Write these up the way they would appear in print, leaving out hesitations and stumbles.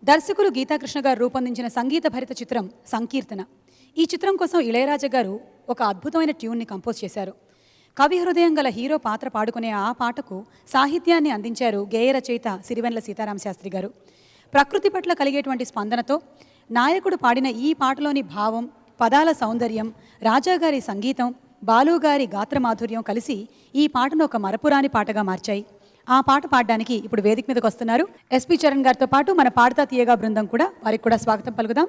దర్శకులు గీతాకృష్ణ గారు రూపొందించిన సంగీత భరిత చిత్రం సంకీర్తన. ఈ చిత్రం కోసం ఇళయరాజా గారు ఒక అద్భుతమైన ట్యూన్ని కంపోజ్ చేశారు. కవి హృదయం గల హీరో పాత్ర పాడుకునే ఆ పాటకు సాహిత్యాన్ని అందించారు గేయ రచయిత సిరివెన్నెల సీతారామ శాస్త్రి గారు. ప్రకృతి పట్ల కలిగేటువంటి స్పందనతో నాయకుడు పాడిన ఈ పాటలోని భావం, పదాల సౌందర్యం, రాజాగారి సంగీతం, బాలుగారి గాత్రమాధుర్యం కలిసి ఈ పాటను ఒక మరపురాని పాటగా మార్చాయి. ఆ పాట పాడడానికి ఇప్పుడు వేదిక మీదకి వస్తున్నారు ఎస్పి చరణ్ గారితో పాటు మన పాడతా తీయగా బృందం కూడా. వారికి కూడా స్వాగతం పలుకుదాం.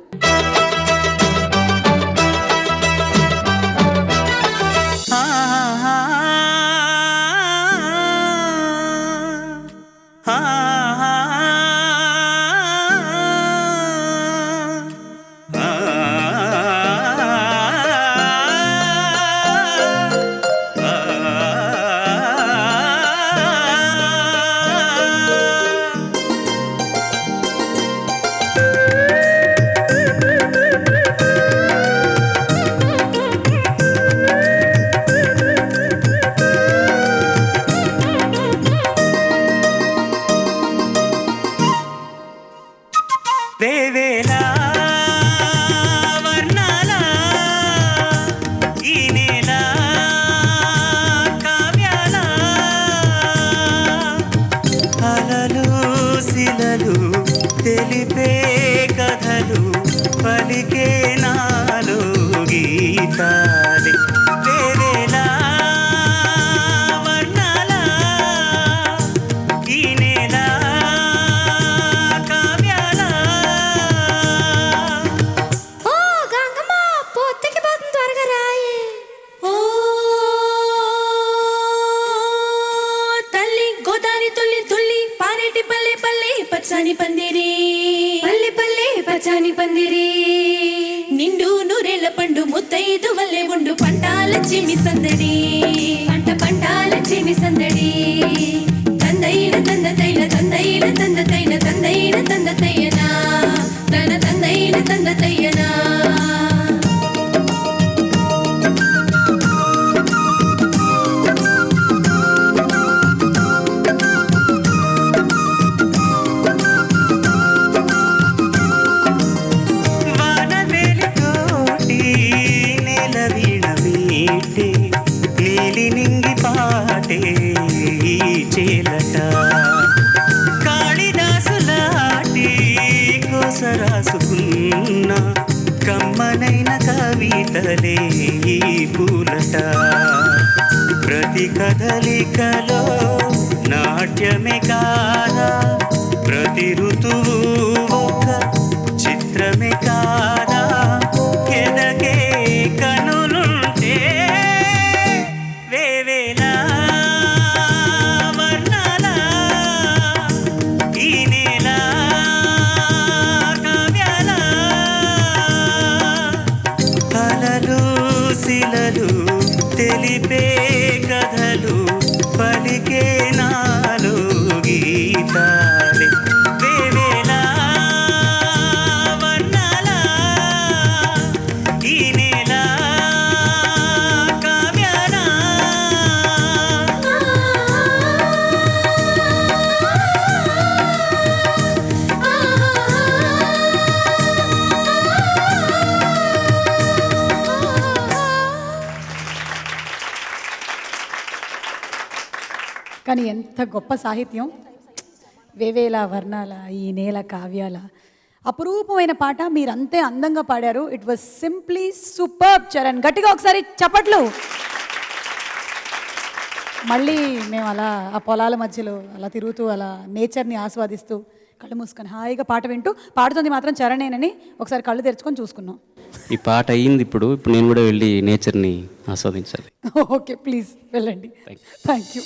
వేవేలా వర్ణాల ఈ నేల కావ్యాల అలలు శిలలు తెలిపే కథలు పలికే నాలో గీతాలే. వేవేలా వర్ణాల ఈ నేల పచ్చని పందిరి పల్లె పల్లె పచ్చని పందిరి నిండు నూరేళ్ల పండు ముత్తైదు వల్లే ఉండు పంటాల చిమి సందడి పంటాల చిమి సందడి తందైన తంద తైన తందైన తంద తైన తందైన తంద తయ్యనా తన తందైన తంద తయ్యనా. నీలి నింగి పాటే ఈ చేలట కాళిదాసులాటి కోసరాసుకున్న కమ్మనైన కవితలే ఈ పూలట. ప్రతి కదలికలో నాట్యమే కాదా, ప్రతి ఋతువు ఒక చిత్రమే కాదా, ఎదగే కనులుంటే వేవేలా వర్ణాల ఈ నేల కావ్యాల అలలు శిలలు తెలిపే కథలు పలికే నాలో గీతాలే. వేవేలా వర్ణాల ఈ నేల కానీ ఎంత గొప్ప సాహిత్యం! వేవేల వర్ణాల ఈ నేల కావ్యాల అపురూపమైన పాట. మీరు అంతే అందంగా పాడారు. It was simply superb. Charan, గట్టిగా ఒకసారి చప్పట్లు. మళ్ళీ మేము అలా ఆ పొలాల మధ్యలో అలా తిరుగుతూ అలా నేచర్ని ఆస్వాదిస్తూ కళ్ళు మూసుకొని హాయిగా పాట వింటూ, పాడుతుంది మాత్రం చరణేనని ఒకసారి కళ్ళు తెరుచుకొని చూసుకున్నాం. ఈ పాట అయ్యింది. ఇప్పుడు నేను కూడా వెళ్ళి నేచర్ని ఆస్వాదించాలి. ఓకే, ప్లీజ్ వెళ్ళండి. Thank you.